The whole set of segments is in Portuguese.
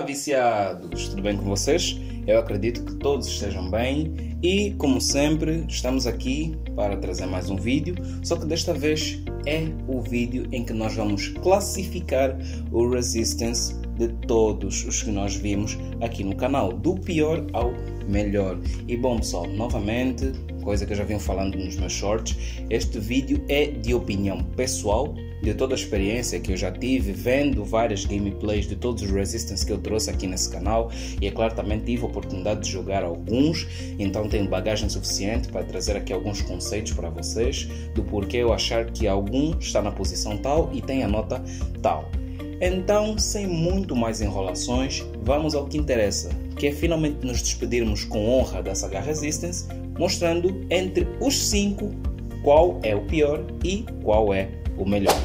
Olá, viciados! Tudo bem com vocês? Eu acredito que todos estejam bem e, como sempre, estamos aqui para trazer mais um vídeo, só que desta vez é o vídeo em que nós vamos classificar o Resistance de todos os que nós vimos aqui no canal, do pior ao melhor. E bom, pessoal, novamente, coisa que eu já venho falando nos meus shorts, este vídeo é de opinião pessoal, de toda a experiência que eu já tive vendo várias gameplays de todos os Resistance que eu trouxe aqui nesse canal, e é claro, também tive a oportunidade de jogar alguns, então tenho bagagem suficiente para trazer aqui alguns conceitos para vocês do porquê eu achar que algum está na posição tal e tem a nota tal. Então, sem muito mais enrolações, vamos ao que interessa, que é finalmente nos despedirmos com honra da saga Resistance, mostrando entre os 5 qual é o pior e qual é o melhor.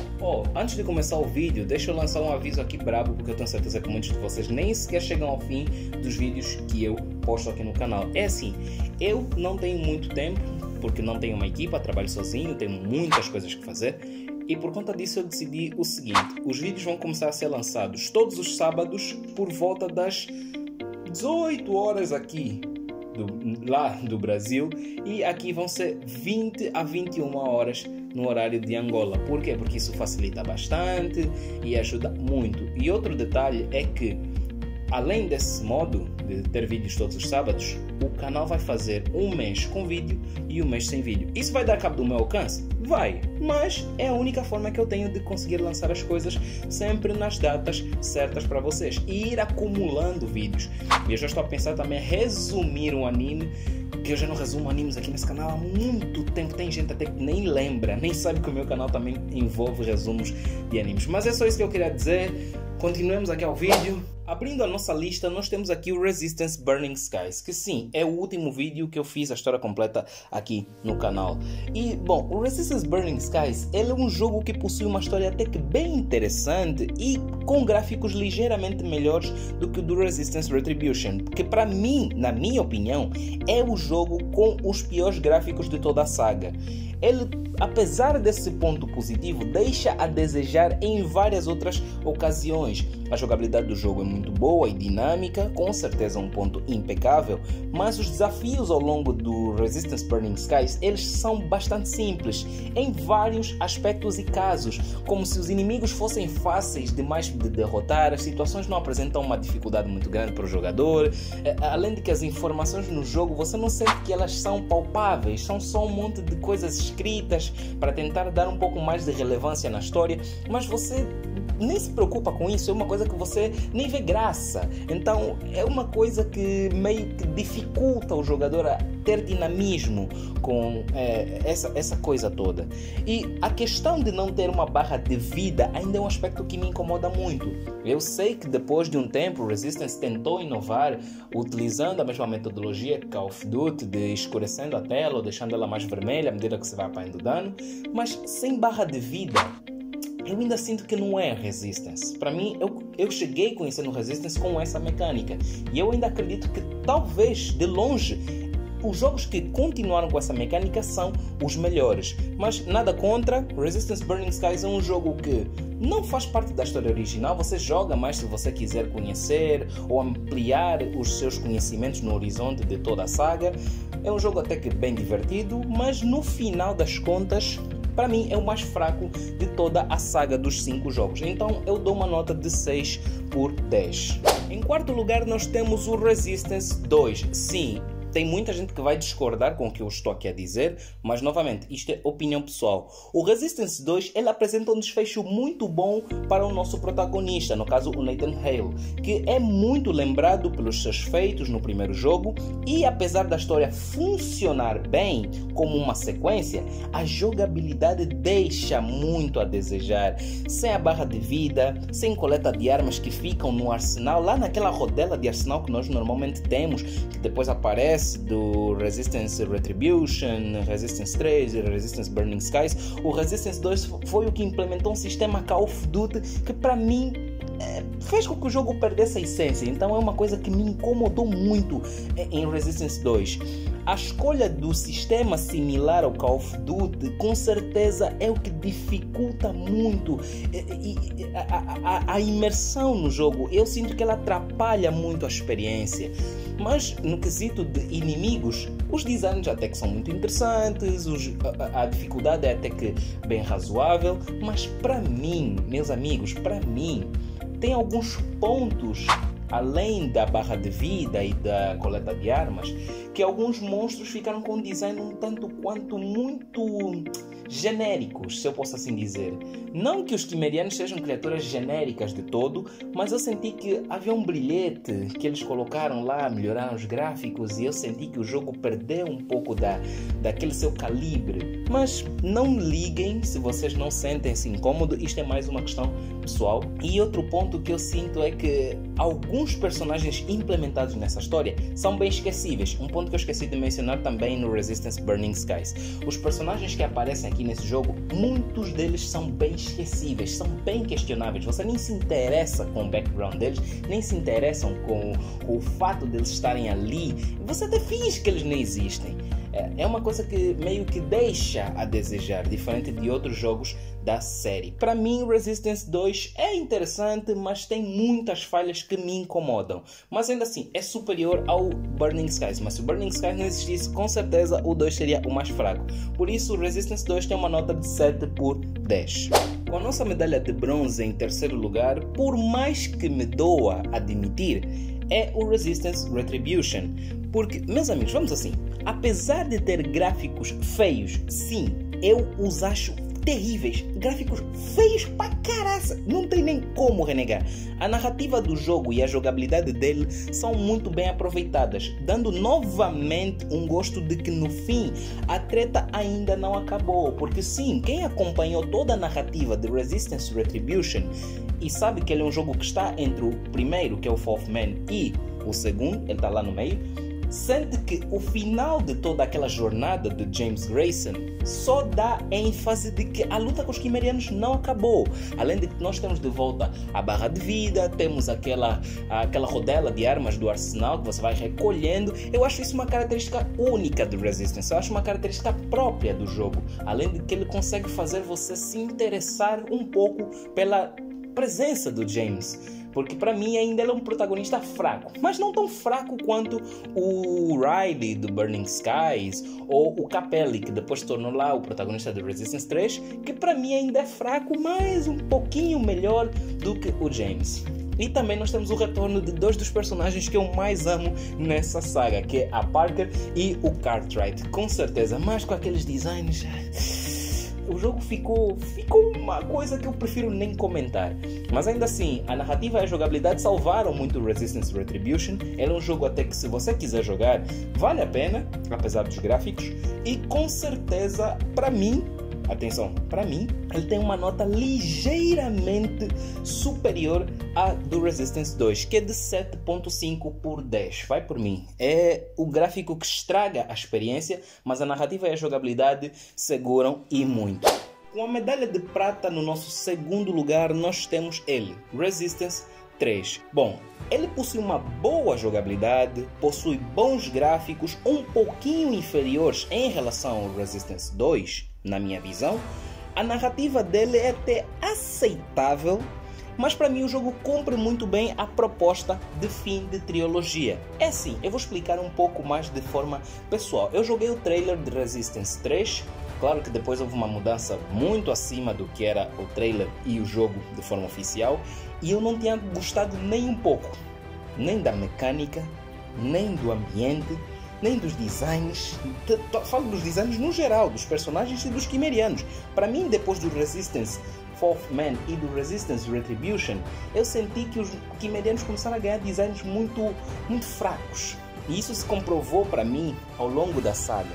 Antes de começar o vídeo, deixa eu lançar um aviso aqui brabo, porque eu tenho certeza que muitos de vocês nem sequer chegam ao fim dos vídeos que eu posto aqui no canal. É assim, eu não tenho muito tempo, porque não tenho uma equipa, trabalho sozinho, tenho muitas coisas que fazer, e por conta disso eu decidi o seguinte: os vídeos vão começar a ser lançados todos os sábados por volta das 18 horas aqui lá do Brasil, e aqui vão ser 20 a 21 horas no horário de Angola. Por quê? Porque isso facilita bastante e ajuda muito. E outro detalhe é que, além desse modo de ter vídeos todos os sábados, o canal vai fazer um mês com vídeo e um mês sem vídeo. Isso vai dar cabo do meu alcance? Vai, mas é a única forma que eu tenho de conseguir lançar as coisas sempre nas datas certas para vocês e ir acumulando vídeos. E eu já estou a pensar também em resumir um anime, que eu já não resumo animes aqui nesse canal há muito tempo. Tem gente até que nem lembra, nem sabe que o meu canal também envolve resumos de animes. Mas é só isso que eu queria dizer. Continuemos aqui ao vídeo. Abrindo a nossa lista, nós temos aqui o Resistance Burning Skies, que sim, é o último vídeo que eu fiz a história completa aqui no canal. E, bom, o Resistance Burning Skies, ele é um jogo que possui uma história até que bem interessante e com gráficos ligeiramente melhores do que o do Resistance Retribution, que para mim, na minha opinião, é o jogo com os piores gráficos de toda a saga. Ele, apesar desse ponto positivo, deixa a desejar em várias outras ocasiões. A jogabilidade do jogo é muito boa e dinâmica, com certeza um ponto impecável, mas os desafios ao longo do Resistance Burning Skies, eles são bastante simples, em vários aspectos e casos, como se os inimigos fossem fáceis demais de derrotar. As situações não apresentam uma dificuldade muito grande para o jogador, além de que as informações no jogo, você não sente que elas são palpáveis, são só um monte de coisas escritas para tentar dar um pouco mais de relevância na história, mas você nem se preocupa com isso, é uma coisa que você nem vê graça. Então é uma coisa que meio que dificulta o jogador a ter dinamismo com essa coisa toda. E a questão de não ter uma barra de vida ainda é um aspecto que me incomoda muito. Eu sei que depois de um tempo o Resistance tentou inovar utilizando a mesma metodologia que Call of Duty, de escurecendo a tela ou deixando ela mais vermelha à medida que você vai apanhando dano, mas sem barra de vida eu ainda sinto que não é Resistance. Para mim, eu cheguei conhecendo Resistance com essa mecânica. E eu ainda acredito que talvez, de longe, os jogos que continuaram com essa mecânica são os melhores. Mas nada contra, Resistance Burning Skies é um jogo que não faz parte da história original. Você joga mais se você quiser conhecer ou ampliar os seus conhecimentos no horizonte de toda a saga. É um jogo até que bem divertido, mas no final das contas, para mim é o mais fraco de toda a saga dos 5 jogos. Então eu dou uma nota de 6 por 10. Em quarto lugar nós temos o Resistance 2. Sim, tem muita gente que vai discordar com o que eu estou aqui a dizer, mas novamente, isto é opinião pessoal. O Resistance 2, ele apresenta um desfecho muito bom para o nosso protagonista, no caso o Nathan Hale, que é muito lembrado pelos seus feitos no primeiro jogo, e apesar da história funcionar bem como uma sequência, a jogabilidade deixa muito a desejar. Sem a barra de vida, sem coleta de armas que ficam no arsenal, lá naquela rodela de arsenal que nós normalmente temos, que depois aparece do Resistance Retribution, Resistance 3 e Resistance Burning Skies. O Resistance 2 foi o que implementou um sistema Call of Duty que para mim fez com que o jogo perdesse a essência. Então é uma coisa que me incomodou muito em Resistance 2. A escolha do sistema similar ao Call of Duty com certeza é o que dificulta muito a imersão no jogo. Eu sinto que ela atrapalha muito a experiência. Mas no quesito de inimigos, os designs até que são muito interessantes, a dificuldade é até que bem razoável, mas para mim, meus amigos, para mim, tem alguns pontos, além da barra de vida e da coleta de armas, que alguns monstros ficaram com um design um tanto quanto muito genéricos, se eu posso assim dizer. Não que os quimerianos sejam criaturas genéricas de todo, mas eu senti que havia um brilhete que eles colocaram lá, melhoraram os gráficos, e eu senti que o jogo perdeu um pouco daquele seu calibre. Mas não liguem se vocês não sentem-se incômodo, isto é mais uma questão pessoal. E outro ponto que eu sinto é que alguns personagens implementados nessa história são bem esquecíveis. Um ponto que eu esqueci de mencionar também no Resistance Burning Skies. Os personagens que aparecem aqui nesse jogo, muitos deles são bem esquecíveis, são bem questionáveis. Você nem se interessa com o background deles, nem se interessam com o fato deles estarem ali. Você até finge que eles nem existem. É uma coisa que meio que deixa a desejar, diferente de outros jogos da série. Para mim, Resistance 2 é interessante, mas tem muitas falhas que me incomodam. Mas ainda assim, é superior ao Burning Skies. Mas se o Burning Skies não existisse, com certeza o 2 seria o mais fraco. Por isso, o Resistance 2 tem uma nota de 7 por 10. Com a nossa medalha de bronze em terceiro lugar, por mais que me doa admitir, é o Resistance Retribution. Porque, meus amigos, vamos assim, apesar de ter gráficos feios, sim, eu os acho terríveis, gráficos feios pra caraça, não tem nem como renegar. A narrativa do jogo e a jogabilidade dele são muito bem aproveitadas, dando novamente um gosto de que no fim a treta ainda não acabou, porque sim, quem acompanhou toda a narrativa de Resistance Retribution e sabe que ele é um jogo que está entre o primeiro, que é o Fourth Man, e o segundo, ele está lá no meio, sente que o final de toda aquela jornada de James Grayson só dá ênfase de que a luta com os quimerianos não acabou. Além de que nós temos de volta a barra de vida, temos aquela rodela de armas do arsenal que você vai recolhendo. Eu acho isso uma característica única do Resistance, eu acho uma característica própria do jogo. Além de que ele consegue fazer você se interessar um pouco pela presença do James. Porque para mim ainda ele é um protagonista fraco, mas não tão fraco quanto o Riley do Burning Skies ou o Capelli, que depois se tornou lá o protagonista do Resistance 3, que para mim ainda é fraco, mas um pouquinho melhor do que o James. E também nós temos o retorno de dois dos personagens que eu mais amo nessa saga, que é a Parker e o Cartwright, com certeza, mas com aqueles designs... O jogo ficou uma coisa que eu prefiro nem comentar. Mas ainda assim, a narrativa e a jogabilidade salvaram muito o Resistance Retribution. Ele é um jogo até que, se você quiser jogar, vale a pena, apesar dos gráficos. E com certeza, para mim, atenção, para mim, ele tem uma nota ligeiramente superior à do Resistance 2, que é de 7.5 por 10. Vai por mim. É o gráfico que estraga a experiência, mas a narrativa e a jogabilidade seguram e muito. Com a medalha de prata no nosso segundo lugar, nós temos ele, Resistance 3. Bom, ele possui uma boa jogabilidade, possui bons gráficos, um pouquinho inferiores em relação ao Resistance 2, na minha visão. A narrativa dele é até aceitável, mas para mim o jogo cumpre muito bem a proposta de fim de trilogia. É assim, eu vou explicar um pouco mais de forma pessoal. Eu joguei o trailer de Resistance 3, claro que depois houve uma mudança muito acima do que era o trailer e o jogo de forma oficial, e eu não tinha gostado nem um pouco, nem da mecânica, nem do ambiente, nem dos designs. Falo dos designs no geral, dos personagens e dos quimerianos. Para mim, depois do Resistance Fourth Man e do Resistance Retribution, eu senti que os quimerianos começaram a ganhar designs muito fracos. E isso se comprovou para mim ao longo da saga.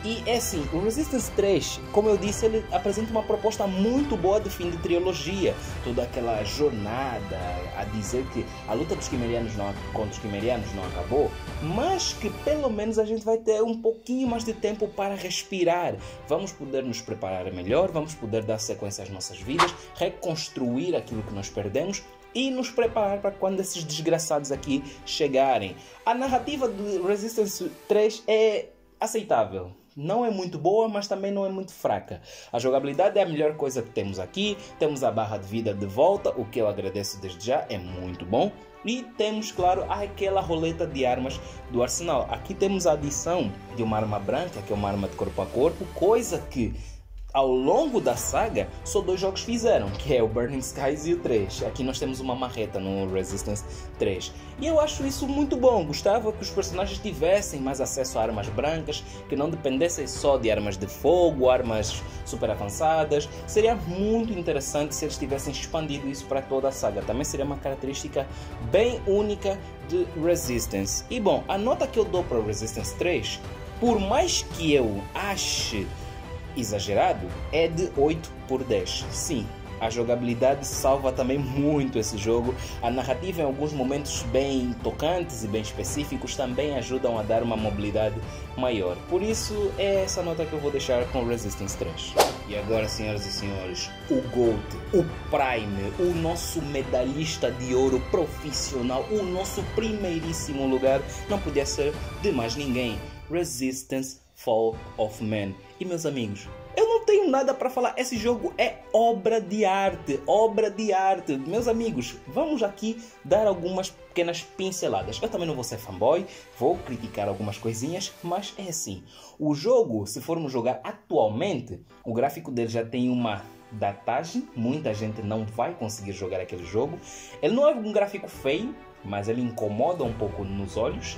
E é assim, o Resistance 3, como eu disse, ele apresenta uma proposta muito boa de fim de trilogia. Toda aquela jornada a dizer que a luta dos quimerianos contra os quimerianos não acabou, mas que pelo menos a gente vai ter um pouquinho mais de tempo para respirar. Vamos poder nos preparar melhor, vamos poder dar sequência às nossas vidas, reconstruir aquilo que nós perdemos e nos preparar para quando esses desgraçados aqui chegarem. A narrativa de Resistance 3 é aceitável. Não é muito boa, mas também não é muito fraca. A jogabilidade é a melhor coisa que temos aqui. Temos a barra de vida de volta, o que eu agradeço desde já, é muito bom. E temos, claro, aquela roleta de armas do arsenal. Aqui temos a adição de uma arma branca, que é uma arma de corpo a corpo, coisa que ao longo da saga só 2 jogos fizeram, que é o Burning Skies e o 3. Aqui nós temos uma marreta no Resistance 3. E eu acho isso muito bom. Gostava que os personagens tivessem mais acesso a armas brancas, que não dependessem só de armas de fogo, armas super avançadas. Seria muito interessante se eles tivessem expandido isso para toda a saga. Também seria uma característica bem única de Resistance. E bom, a nota que eu dou para o Resistance 3, por mais que eu ache exagerado, é de 8/10. Sim, a jogabilidade salva também muito esse jogo. A narrativa em alguns momentos bem tocantes e bem específicos também ajudam a dar uma mobilidade maior. Por isso é essa nota que eu vou deixar com Resistance 3. E agora, senhoras e senhores, o Gold, o Prime, o nosso medalhista de ouro profissional, o nosso primeiríssimo lugar, não podia ser de mais ninguém. Resistance Fall of Man. E meus amigos, eu não tenho nada para falar. Esse jogo é obra de arte. Obra de arte. Meus amigos, vamos aqui dar algumas pequenas pinceladas. Eu também não vou ser fanboy, vou criticar algumas coisinhas, mas é assim. O jogo, se formos jogar atualmente, o gráfico dele já tem uma datagem. Muita gente não vai conseguir jogar aquele jogo. Ele não é um gráfico feio, mas ele incomoda um pouco nos olhos.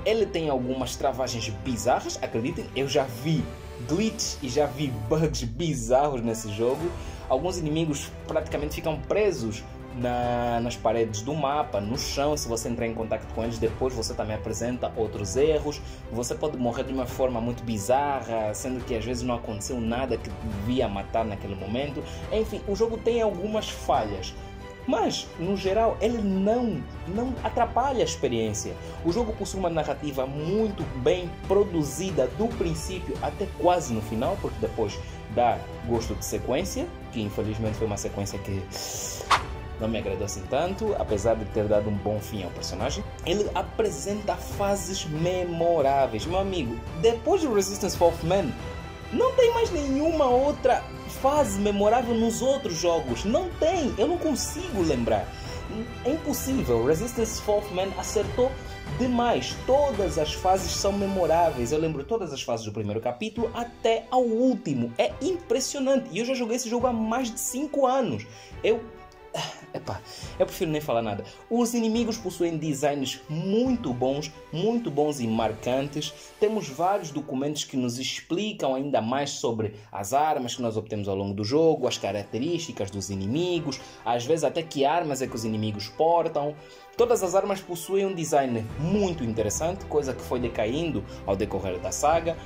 Ele tem algumas travagens bizarras, acreditem, eu já vi glitches e já vi bugs bizarros nesse jogo. Alguns inimigos praticamente ficam presos nas paredes do mapa, no chão. Se você entrar em contato com eles, depois você também apresenta outros erros. Você pode morrer de uma forma muito bizarra, sendo que às vezes não aconteceu nada que devia matar naquele momento. Enfim, o jogo tem algumas falhas. Mas, no geral, ele não atrapalha a experiência. O jogo possui uma narrativa muito bem produzida do princípio até quase no final, porque depois dá gosto de sequência, que infelizmente foi uma sequência que não me agradou assim tanto, apesar de ter dado um bom fim ao personagem. Ele apresenta fases memoráveis. Meu amigo, depois de Resistance Fall of Man, não tem mais nenhuma outra fase memorável nos outros jogos. Não tem, eu não consigo lembrar. É impossível. Resistance Fall of Man acertou demais. Todas as fases são memoráveis. Eu lembro todas as fases do primeiro capítulo até ao último. É impressionante. E eu já joguei esse jogo há mais de 5 anos. Eu prefiro nem falar nada. Os inimigos possuem designs muito bons e marcantes. Temos vários documentos que nos explicam ainda mais sobre as armas que nós obtemos ao longo do jogo, as características dos inimigos, às vezes até que armas é que os inimigos portam. Todas as armas possuem um design muito interessante, coisa que foi decaindo ao decorrer da saga.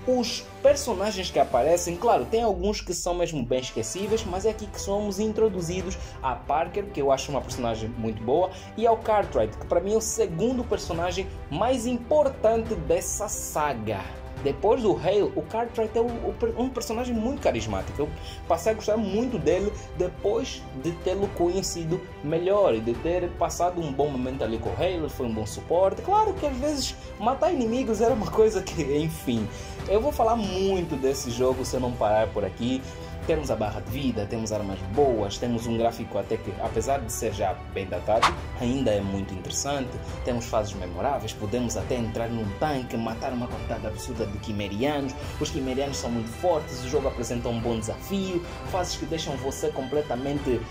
Os personagens que aparecem, claro, tem alguns que são mesmo bem esquecíveis, mas é aqui que somos introduzidos a Parker, que eu acho uma personagem muito boa, e ao Cartwright, que para mim é o segundo personagem mais importante dessa saga. Depois do Hale, o Cartwright é um personagem muito carismático. Eu passei a gostar muito dele depois de tê-lo conhecido melhor e de ter passado um bom momento ali com o Hale. Ele foi um bom suporte. Claro que às vezes matar inimigos era uma coisa que, enfim. Eu vou falar muito desse jogo se eu não parar por aqui. Temos a barra de vida, temos armas boas, temos um gráfico até que, apesar de ser já bem datado, ainda é muito interessante. Temos fases memoráveis, podemos até entrar num tanque, matar uma quantidade absurda de quimerianos. Os quimerianos são muito fortes, o jogo apresenta um bom desafio, fases que deixam você completamente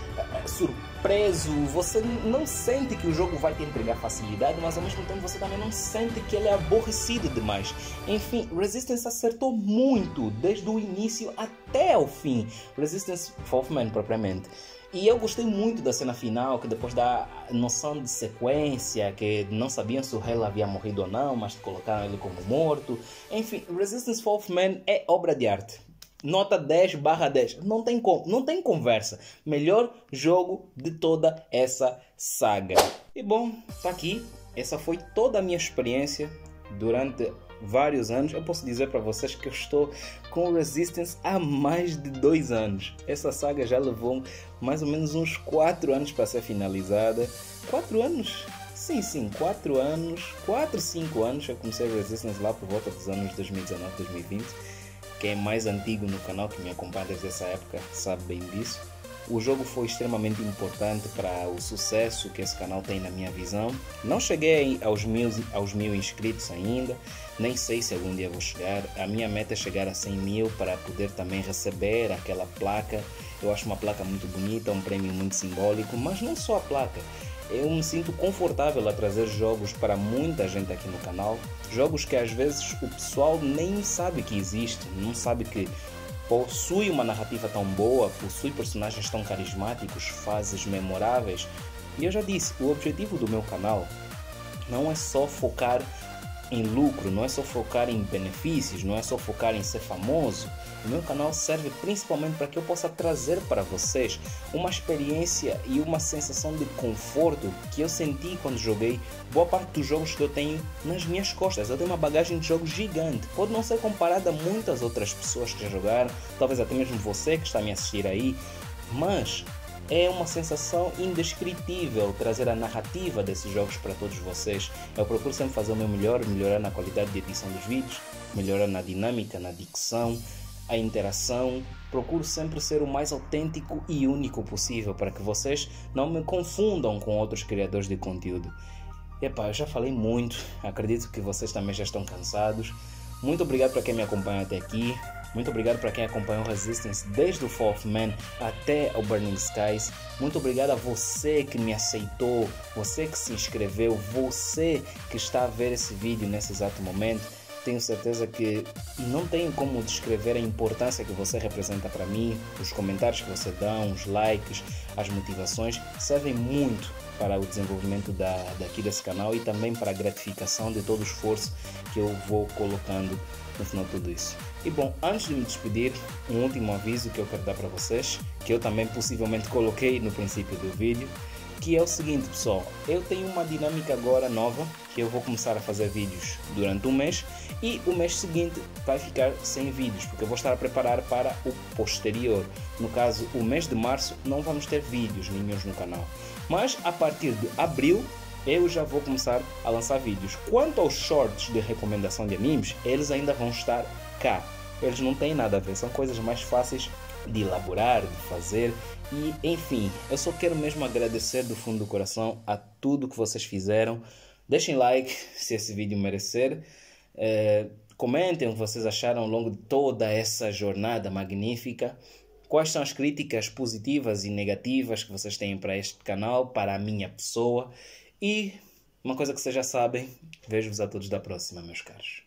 surpreso. Você não sente que o jogo vai te entregar facilidade, mas ao mesmo tempo você também não sente que ele é aborrecido demais. Enfim, Resistance acertou muito, desde o início até o fim. Resistance Fall of Man propriamente. E eu gostei muito da cena final, que depois dá noção de sequência, que não sabiam se o Hale havia morrido ou não, mas colocaram ele como morto. Enfim, Resistance Fall of Man é obra de arte. Nota 10/10. Não tem conversa. Melhor jogo de toda essa saga. E bom, tá aqui. Essa foi toda a minha experiência durante vários anos. Eu posso dizer para vocês que eu estou com Resistance há mais de 2 anos. Essa saga já levou mais ou menos uns 4 anos para ser finalizada. 4 anos? Sim, 4 anos, 4, 5 anos. Eu comecei Resistance lá por volta dos anos 2019, 2020. Quem é mais antigo no canal, que me acompanha desde essa época, sabe bem disso. O jogo foi extremamente importante para o sucesso que esse canal tem na minha visão. Não cheguei aos mil inscritos ainda, nem sei se algum dia vou chegar. A minha meta é chegar a 100 mil para poder também receber aquela placa. Eu acho uma placa muito bonita, um prêmio muito simbólico, mas não só a placa. Eu me sinto confortável a trazer jogos para muita gente aqui no canal. Jogos que às vezes o pessoal nem sabe que existe, não sabe que possui uma narrativa tão boa, possui personagens tão carismáticos, fases memoráveis. E eu já disse, o objetivo do meu canal não é só focar em lucro, não é só focar em benefícios, não é só focar em ser famoso. O meu canal serve principalmente para que eu possa trazer para vocês uma experiência e uma sensação de conforto que eu senti quando joguei boa parte dos jogos que eu tenho nas minhas costas. Eu tenho uma bagagem de jogos gigante, pode não ser comparada a muitas outras pessoas que já jogaram, talvez até mesmo você que está a me assistir aí, mas é uma sensação indescritível trazer a narrativa desses jogos para todos vocês. Eu procuro sempre fazer o meu melhor, melhorar na qualidade de edição dos vídeos, melhorar na dinâmica, na dicção, a interação. Procuro sempre ser o mais autêntico e único possível para que vocês não me confundam com outros criadores de conteúdo. Eu já falei muito, acredito que vocês também já estão cansados. Muito obrigado para quem me acompanha até aqui. Muito obrigado para quem acompanhou Resistance desde o Fall of Man até o Burning Skies. Muito obrigado a você que me aceitou, você que se inscreveu, você que está a ver esse vídeo nesse exato momento. Tenho certeza que não tenho como descrever a importância que você representa para mim. Os comentários que você dá, os likes, as motivações servem muito para o desenvolvimento daqui desse canal e também para a gratificação de todo o esforço que eu vou colocando no final de tudo isso. E bom, antes de me despedir, um último aviso que eu quero dar para vocês, que eu também possivelmente coloquei no princípio do vídeo, que é o seguinte, pessoal, eu tenho uma dinâmica agora nova, que eu vou começar a fazer vídeos durante um mês e o mês seguinte vai ficar sem vídeos, porque eu vou estar a preparar para o posterior. No caso, o mês de março não vamos ter vídeos nenhuns no canal, mas a partir de abril eu já vou começar a lançar vídeos. Quanto aos shorts de recomendação de animes, eles ainda vão estar cá. Eles não têm nada a ver, são coisas mais fáceis de elaborar, de fazer e enfim, eu só quero mesmo agradecer do fundo do coração a tudo que vocês fizeram. Deixem like se esse vídeo merecer, comentem o que vocês acharam ao longo de toda essa jornada magnífica, quais são as críticas positivas e negativas que vocês têm para este canal, para a minha pessoa e uma coisa que vocês já sabem, vejo-vos a todos da próxima, meus caros.